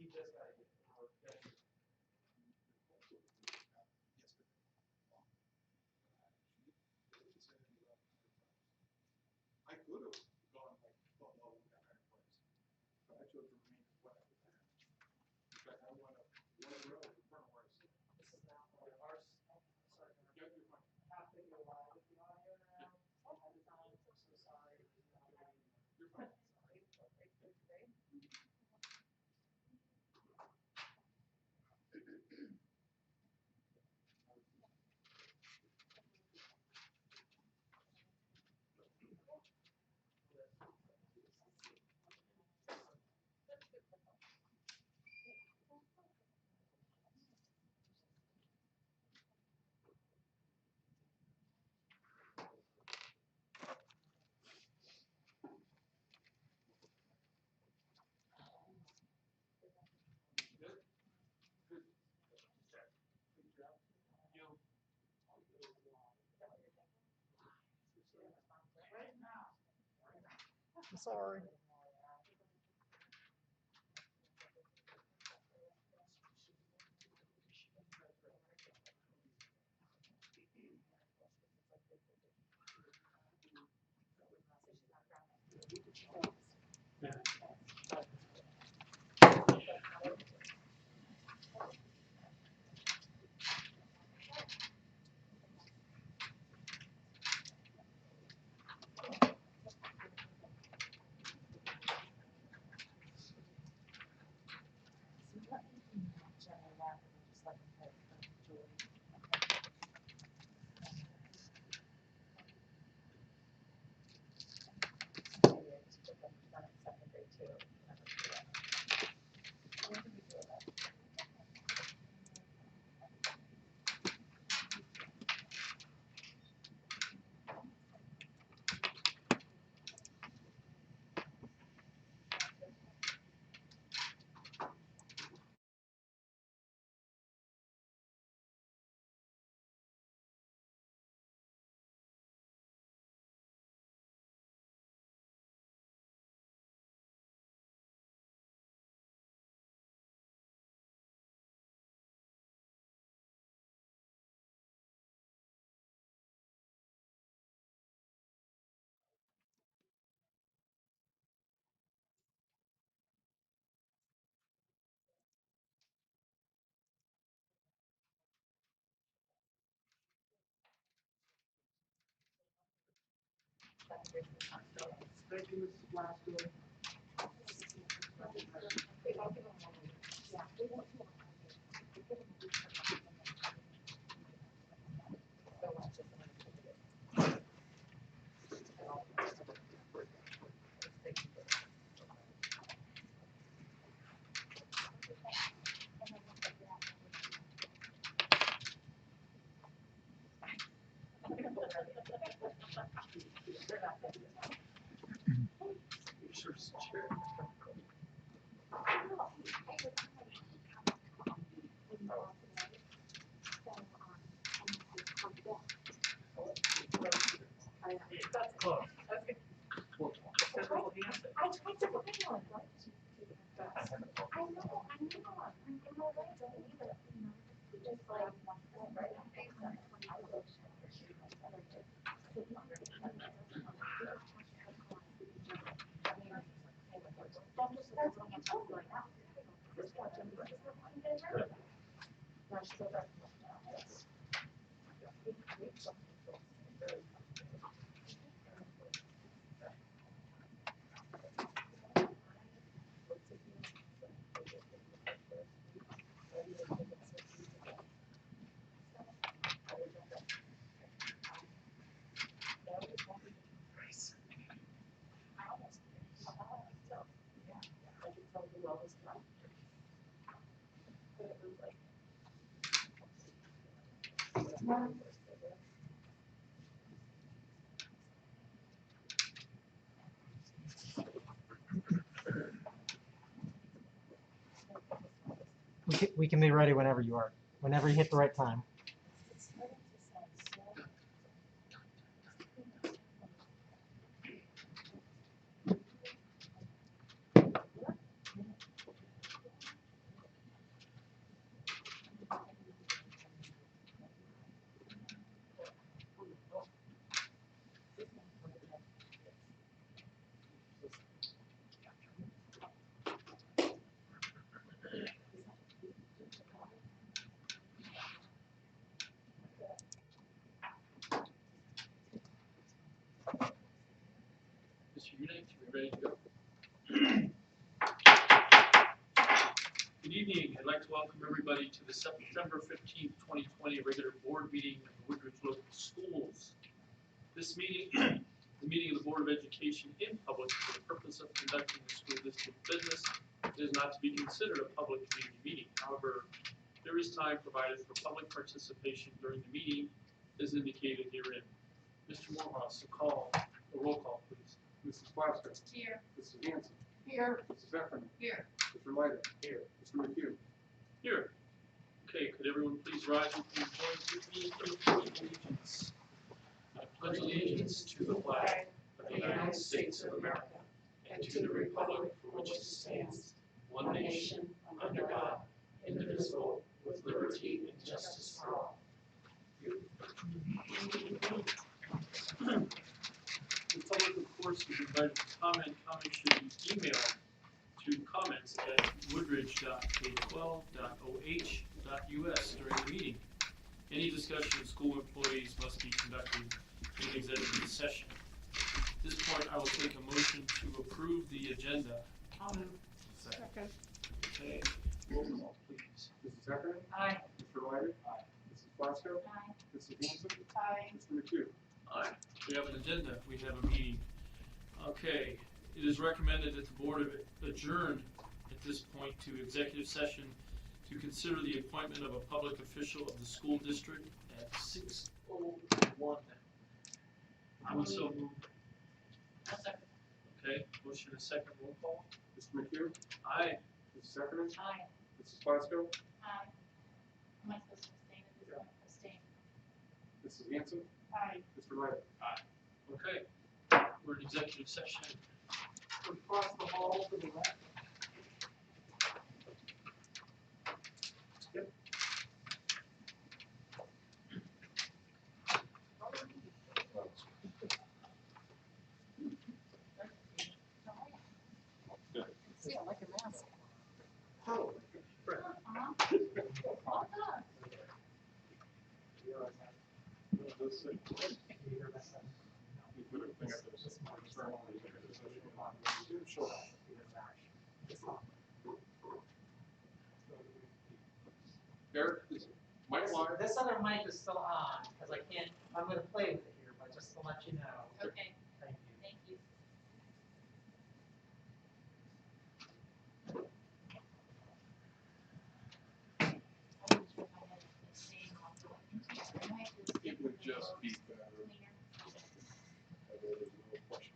I could have gone like below the higher place, but I chose to remain flat with that. In fact, I went up one row in front of where I sit. This is now for ours. Sorry, Yeah, you're fine. have to go live if you want to hear now. Ahead of time, I'm so sorry. You're fine. Sorry, okay, good today. Good. Good. Good job. You. Right now. I'm sorry. Thank you, Mrs. Glasgow. That's close. We can be ready whenever you are. Whenever you hit the right time. Ready to go? Good evening. I'd like to welcome everybody to the September 15th, 2020 regular board meeting of the Woodridge Local Schools. This meeting, the meeting of the Board of Education in public for the purpose of conducting the school district business, is not to be considered a public community meeting. However, there is time provided for public participation during the meeting as indicated herein. Mr. Morehouse, a roll call, please. Mrs. Plaster. Here. Mrs. Hanson. Here. Mrs. Effernan. Here. Mr. Leiter. Here. Mr. McHugh. Here. Okay, could everyone please rise with me and join with me in the pledge of allegiance? I pledge allegiance to the flag of the United States of America and to the republic for which it stands, one nation, under God, indivisible, with liberty and justice for all. The public, of course, is invited to comment. Comments should be emailed to comments@woodridge.k12.oh.us during the meeting. Any discussion of school employees must be conducted in executive session. At this point, I will take a motion to approve the agenda. I'll move. Second. Okay, roll call, please. Mrs. Effernan. Aye. Mr. Leiter. Aye. Mrs. Plaster. Aye. Mrs. Hanson. Aye. Mr. McHugh. Aye. We have an agenda, we have a meeting. Okay, it is recommended that the board adjourn at this point to executive session to consider the appointment of a public official of the school district at 6:01. I would so move. I'll second. Okay, motion and second, roll call. Mr. McHugh. Aye. Mrs. Effernan. Aye. Mrs. Plaster. Aye. Am I supposed to abstain at this point? Abstain. Mrs. Hanson. Aye. Mr. Leiter. Aye. Okay, we're in executive session. Across the hall to the left. See, I like your mask. Oh. Eric, is Mike live? This other mic is still on, because I can't, I'm gonna play with it here, but just to let you know. Okay, Thank you. thank you. I was sure if I had abstained, I'll do it. It would just be better. Cleaner. There's no question.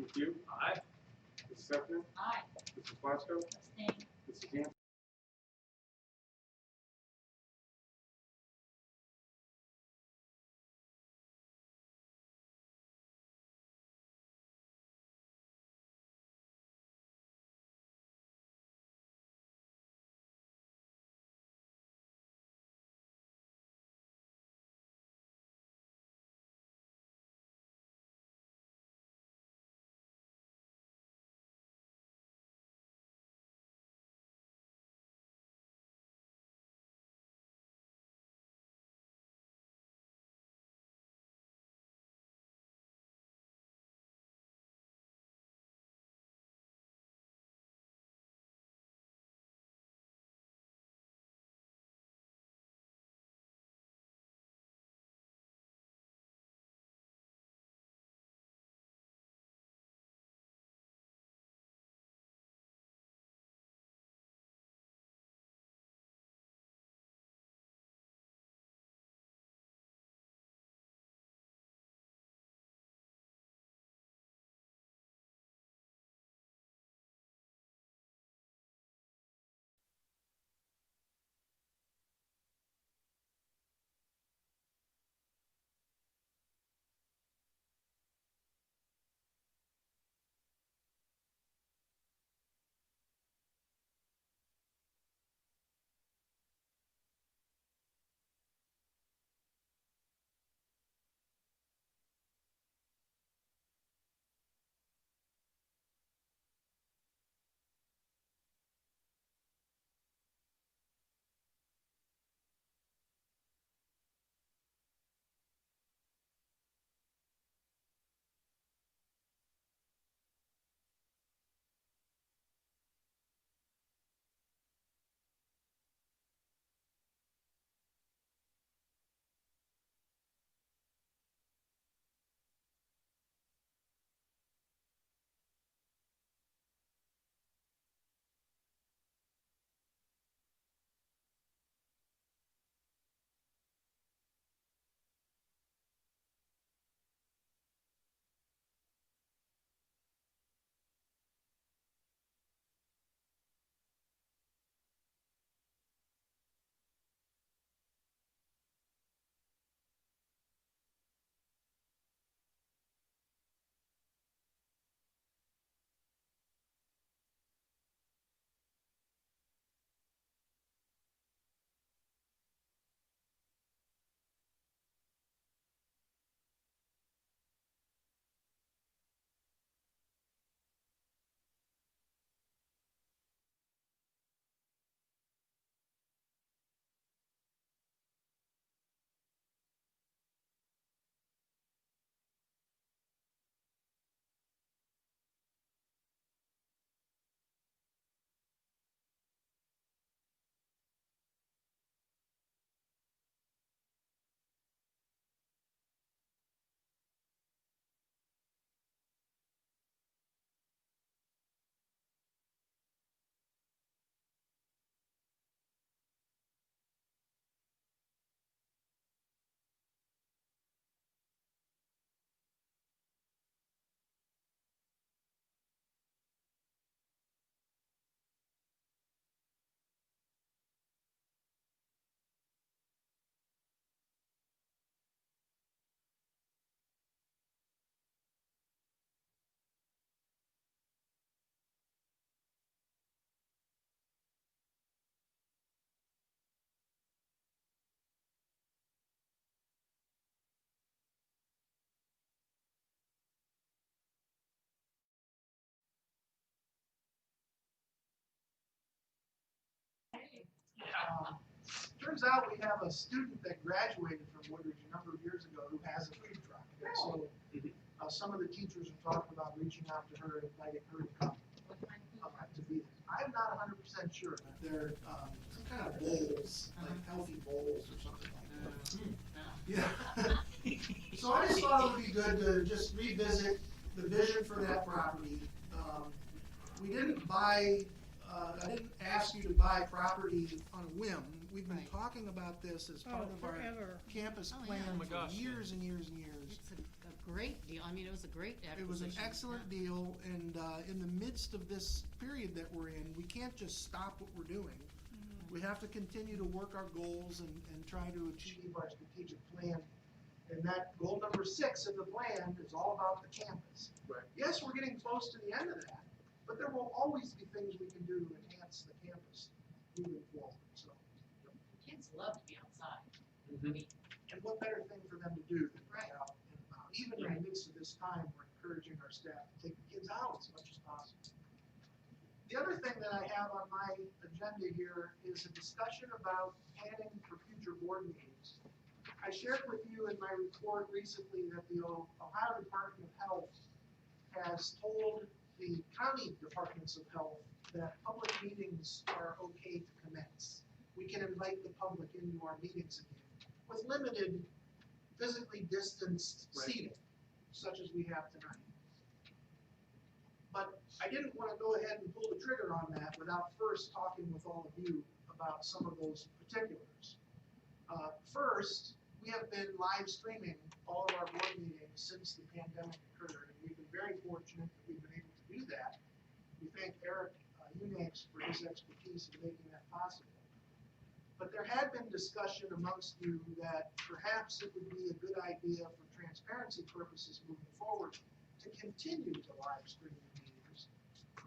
Mr. Pugh? Aye. Mrs. Heffernan? Aye. Mrs. Plasko? Abstain. Mrs. Hanson? Turns out we have a student that graduated from Woodridge a number of years ago who has a food truck. And so some of the teachers are talking about reaching out to her and inviting her to come to be there. I'm not 100% sure, but they're some kind of bowls, like healthy bowls or something like that. Yeah. So I just thought it would be good to just revisit the vision for that property. We didn't buy, I didn't ask you to buy property on a whim. We've been talking about this as part of our forever. campus Oh, plan yeah. Oh my for gosh, yeah. years and years and years. It's a great deal. I mean, it was a great acquisition. It was an excellent Yeah. deal, and in the midst of this period that we're in, we can't just stop what we're doing. We have to continue to work our goals and try to achieve our strategic plan. And that goal number 6 of the plan is all about the campus. Right. Yes, we're getting close to the end of that, but there will always be things we can do to enhance the campus moving forward. So, Kids love to be outside. Mhm. and what better thing for them to do than Right. get out and about? Even in the midst of this time, we're encouraging our staff to take the kids out as much as possible. The other thing that I have on my agenda here is a discussion about planning for future board meetings. I shared with you in my report recently that the Ohio Department of Health has told the county departments of health that public meetings are okay to commence. We can invite the public into our meetings again with limited physically distanced Right. seating, such as we have tonight. But I didn't want to go ahead and pull the trigger on that without first talking with all of you about some of those particulars. First, we have been live streaming all of our board meetings since the pandemic occurred, and we've been very fortunate that we've been able to do that. We thank Eric Unix for his expertise in making that possible. But there had been discussion amongst you that perhaps it would be a good idea for transparency purposes moving forward to continue to live stream the meetings,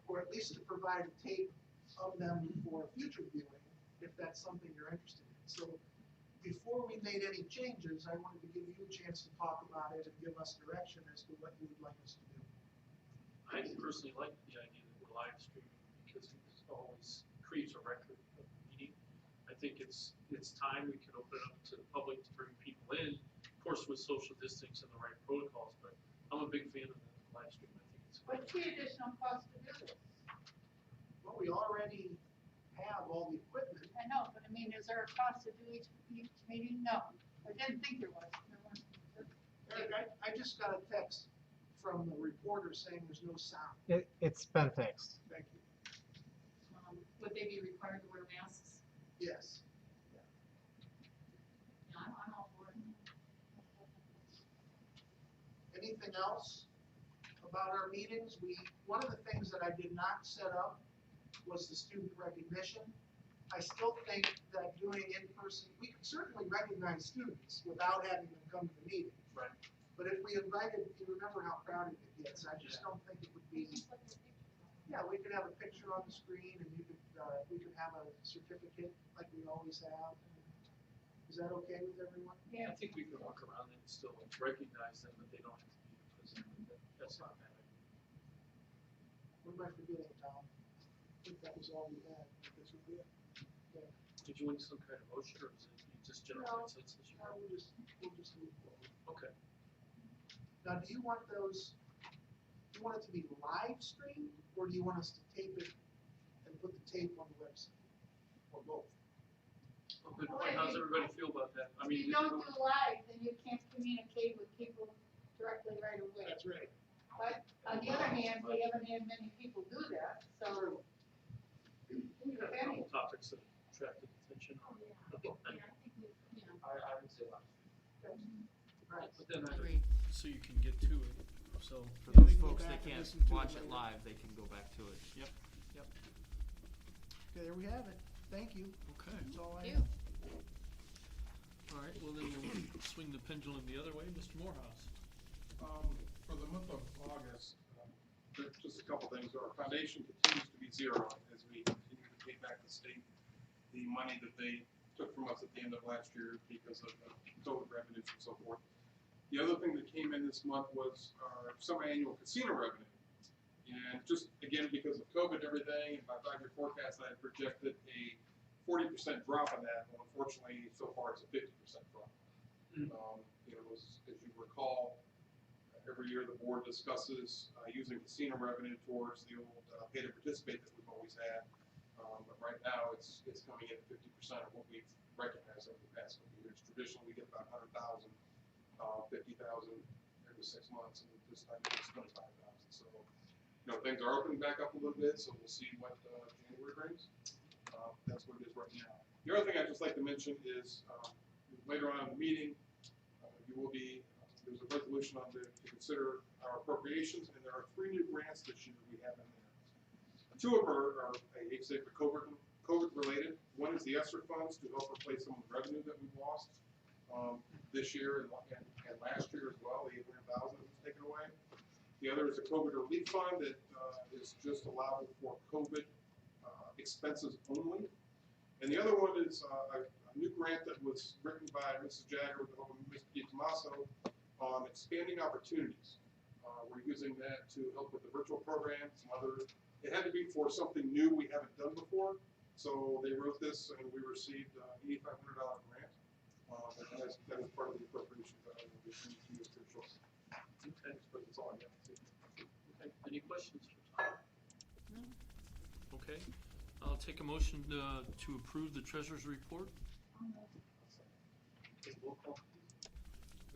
or at least to provide a tape of them for future viewing, if that's something you're interested in. So before we made any changes, I wanted to give you a chance to talk about it and give us direction as to what you would like us to do. I personally like the idea that we're live streaming because it always creates a record of the meeting. I think it's time we can open it up to the public to bring people in, of course with social distancing and the right protocols, but I'm a big fan of the live stream. I think it's great. What's the additional cost to do this? Well, we already have all the equipment. I know, but I mean, is there a cost to do each meeting? No, I didn't think there was. Eric, I just got a text from the reporter saying there's no sound. It's been fixed. Thank you. Would they be required to wear masks? Yes. Yeah, I'm all for it. Anything else about our meetings? One of the things that I did not set up was the student recognition. I still think that doing in-person, we can certainly recognize students without having them come to the meeting. Right. But if we invited, you remember how crowded it gets, I just don't think it would be, yeah, we could have a picture on the screen and you could, we could have a certificate like we always have. Is that okay with everyone? I think we can walk around and still recognize them, but they don't have to be present. That's not bad. What am I forgetting, Tom? I think that was all we had. That's what we had. Did you want some kind of motion or is it just general No. consensus? No, we'll just move forward. Okay. Now, do you want those, do you want it to be live streamed, or do you want us to tape it and put the tape on the website? Or both? Well, good point. How's everybody feel about that? I If mean, you don't do live, then you can't communicate with people directly right away. That's right. But on the other hand, we haven't had many people do that, so. we have a couple topics that attracted attention. I would say that. Right. But then I, Agreed. So you can get to it, so for Yeah, we those can go folks back that and can't listen to it watch it later. live, they can go back to it. Yep. Okay, there we have it. Thank you. Okay. That's all I Thank have. All right, well then we'll swing the pendulum the other way. Mr. Morehouse. For the month of August, there's just a couple things. Our foundation continues to be zero as we continue to pay back the state the money that they took from us at the end of last year because of COVID revenues and so forth. The other thing that came in this month was our semi-annual casino revenue. And just, again, because of COVID and everything, in my 5-year forecast, I had projected a 40% drop in that, and unfortunately, so far it's a 50% drop. You know, as you recall, every year the board discusses using casino revenue towards the old pay to participate that we've always had. But right now, it's coming in at 50% of what we've recognized over the past couple of years. Traditionally, we get about 100,000, 50,000 every 6 months, and this time it's 25,000. So, you know, things are opening back up a little bit, so we'll see what January brings. That's what it is right now. The other thing I'd just like to mention is later on in the meeting, you will be There's a resolution on to consider our appropriations, and there are 3 new grants this year we have in there. 2 of them are I hate to say, but COVID related. One is the ESSER funds to help replace some of the revenue that we've lost this year and last year as well, the 800,000 that was taken away. The other is a COVID relief fund that is just allowed for COVID expenses only. And the other one is a new grant that was written by Mrs. Jagger with the help of Mr. DiTomaso on expanding opportunities. We're using that to help with the virtual programs and other. It had to be for something new we haven't done before. So they wrote this and we received $8,500 grant. That is part of the appropriations that I will be bringing to you pretty shortly. Okay. But it's all I got. Okay, any questions for Tom? No. Okay, I'll take a motion to approve the treasurer's report. Okay, roll call, please.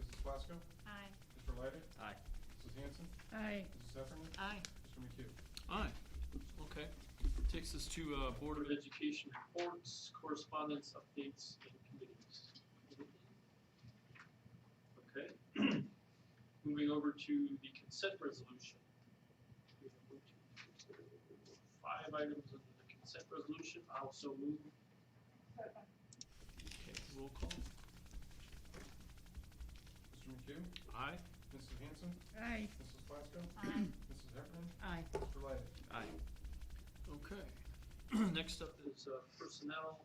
Mrs. Plasko? Aye. Mr. Laydick? Aye. Mrs. Hanson? Aye. Mrs. Heffernan? Aye. Mr. McHugh? Aye. Okay, takes us to Board Board of of Education reports, correspondence, updates, and committees. Okay. Moving over to the consent resolution. We have 1, 2, 3, 4, 5 items under the consent resolution. I'll so move. Okay, roll call. Mr. McHugh? Aye. Mrs. Hanson? Aye. Mrs. Plasko? Aye. Mrs. Heffernan? Aye. Mr. Laydick? Aye. Okay. Next up is personnel,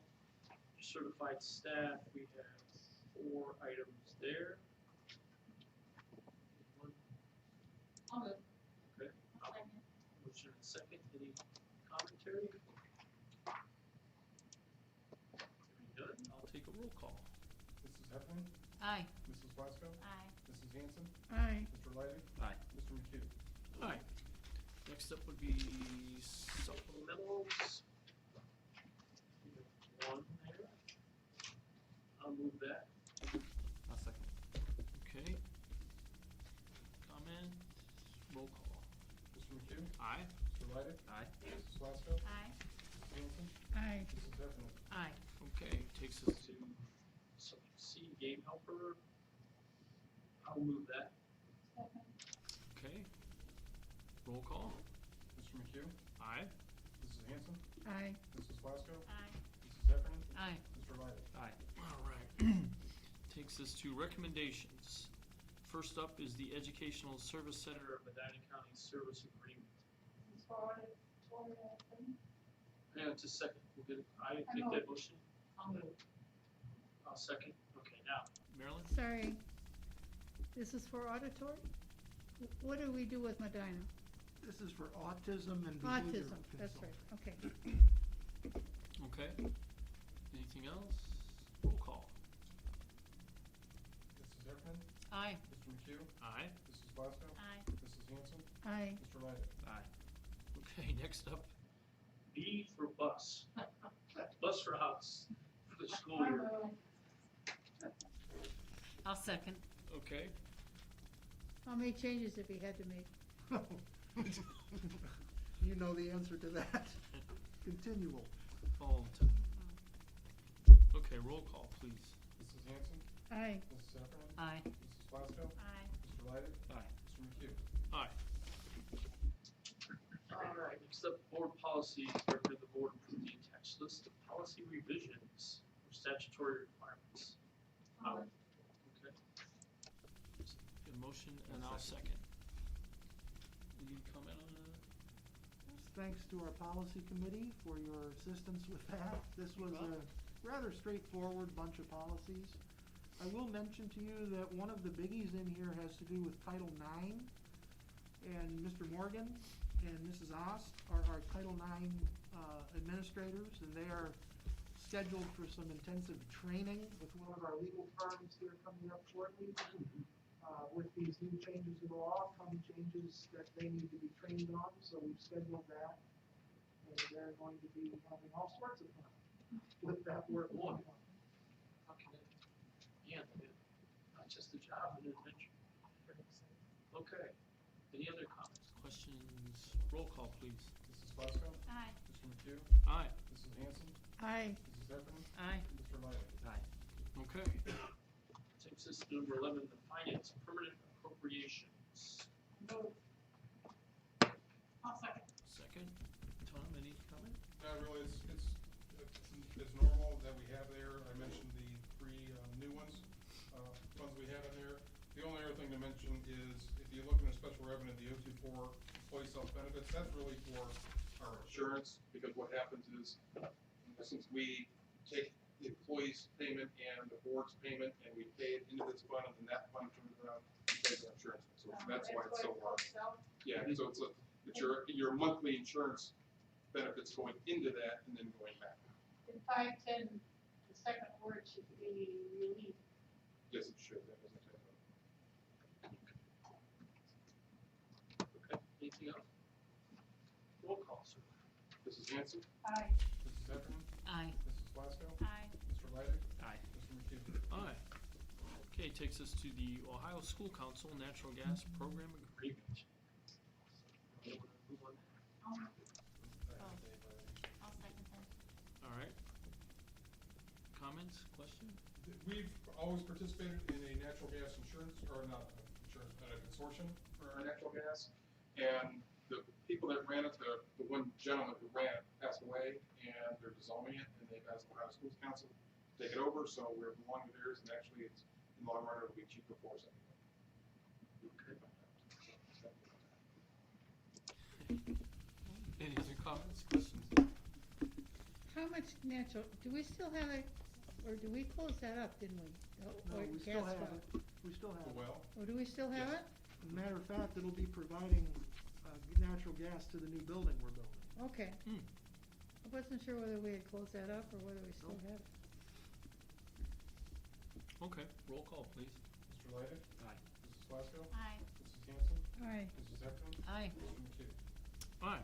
certified staff. We have 4 items there. Anyone? I'll move. Okay. Second. Motion and second. Any commentary? Hearing none, I'll take a roll call. Mrs. Heffernan? Aye. Mrs. Plasko? Aye. Mrs. Hanson? Aye. Mr. Laydick? Aye. Mr. McHugh? Aye. Next up would be supplementals. We have 1 there. I'll move that. I'll second. Okay. Comment, roll call. Mr. McHugh? Aye. Mr. Laydick? Aye. Mrs. Plasko? Aye. Mrs. Hanson? Aye. Mrs. Heffernan? Aye. Okay, takes us to, To C, game helper. I'll move that. Second. okay. Roll call. Mr. McHugh? Aye. Mrs. Hanson? Aye. Mrs. Plasko? Aye. Mrs. Heffernan? Aye. Mr. Laydick? Aye. All right. Takes us to recommendations. First up is the Educational Service Center of Medina County Service Agreement. This is forwarded, And just a second, we'll get it. I take that motion. I'll move. I'll second. Okay, now, Marilyn? Sorry, this is for auditory? What do we do with Medina? This is for autism and behavioral Autism, that's right, okay. Okay. Anything else? Roll call. Mrs. Heffernan? Aye. Mr. McHugh? Aye. Mrs. Plasko? Aye. Mrs. Hanson? Aye. Mr. Laydick? Aye. Okay, next up, B for bus. Bus routes for the school I'll year. move. I'll second. okay. How many changes have you had to make? You know the answer to that. Continual. All the time. Okay, roll call, please. Mrs. Hanson? Aye. Mrs. Heffernan? Aye. Mrs. Plasko? Aye. Mr. Laydick? Aye. Mr. McHugh? Aye. All right, next up, board policies. Recommend the board approve the attached list of policy revisions for statutory requirements. I'll move. Okay. A motion and I'll second. Any comment on that? Thanks to our policy committee for your assistance with that. This was a rather straightforward bunch of policies. I will mention to you that one of the biggies in here has to do with Title IX. And Mr. Morgan and Mrs. Ost are our Title IX administrators, and they are scheduled for some intensive training with one of our legal firms here coming up shortly. With these new changes in law come changes that they need to be trained on, so we've scheduled that. And they're going to be having all sorts of fun with that work going on. How can it handle it? Not just a job, but an adventure. Okay. Any other comments? Questions? Roll call, please. Mrs. Plasko? Aye. Mr. McHugh? Aye. Mrs. Hanson? Aye. Mrs. Heffernan? Aye. Mr. Laydick? Okay. Takes us number 11, the finance permanent appropriations. Move. I'll second. Second. Tom, any comment? Not really, it's normal that we have there. I mentioned the three new ones, funds we have in there. The only other thing to mention is if you look in the special revenue, the 024 employee self-benefits, that's really for our insurance, because what happens is, since we take the employee's payment and the board's payment, and we pay it into this fund, and then that fund turns around and pays our insurance. So that's why it's so large. Yeah, so it's your monthly insurance benefits going into that and then going back. In 510, the second word should be relief. Yes, it should. That doesn't take up. Okay, anything else? Roll call, sir. Mrs. Hanson? Aye. Mrs. Heffernan? Aye. Mrs. Plasko? Aye. Mr. Leidig? Aye. Mr. McHugh? Aye. Okay, takes us to the Ohio School Council Natural Gas Program Agreement. Move on. I'll second that. All right. Comments, questions? We've always participated in a natural gas insurance, or not insurance, but a consortium for our natural gas. And the people that ran it, the one gentleman who ran it passed away, and they're dissolving it, and they've asked the Ohio Schools Council to take it over, so we're belonging to theirs, and actually it's, in the long run, it'll be cheaper for us anyway. Okay. Any other comments, questions? How much natural, do we still have it, or do we close that up, didn't we? No, Or we still gas have well? it. We still have it. Well, Or do we still have Yes. it? As a matter of fact, it'll be providing natural gas to the new building we're building. Okay. Hmm. I wasn't sure whether we had closed that up or whether we still Nope. have it. Okay, roll call, please. Mr. Leidig? Aye. Mrs. Plasko? Aye. Mrs. Hanson? Aye. Mrs. Heffernan? Aye. Mr. McHugh? Aye.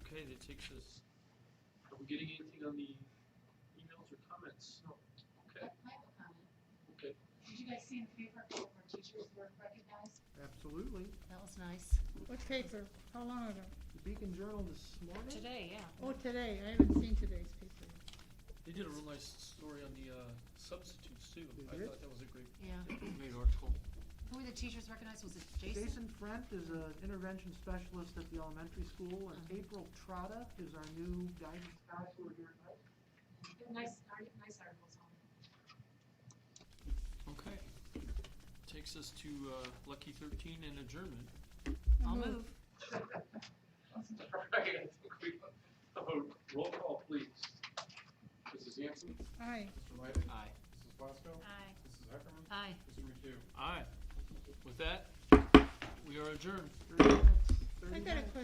Okay, that takes us, Are we getting anything on the emails or comments? No. Okay, I have a comment. okay. Did you guys see in the paper how our teachers were recognized? Absolutely. That was nice. What paper? How long ago? The Beacon Journal this morning? Today, yeah. Oh, today. I haven't seen today's paper. they did a real nice story on the substitutes too. They I did? thought that was a great Yeah. article. Who were the teachers recognized? Was it Jason? Jason Frent is an intervention specialist at the elementary school, and April Trotta is our new guidance counselor here tonight. Nice articles on it. Okay. Takes us to Lucky 13 and adjournment. I'll move. All right, I think we, roll call, please. Mrs. Hanson? Aye. Mr. Leidig? Aye. Mrs. Plasko? Aye. Mrs. Heffernan? Aye. Mr. McHugh? Aye. With that, we are adjourned. 30 minutes. 30 I got a minutes. question.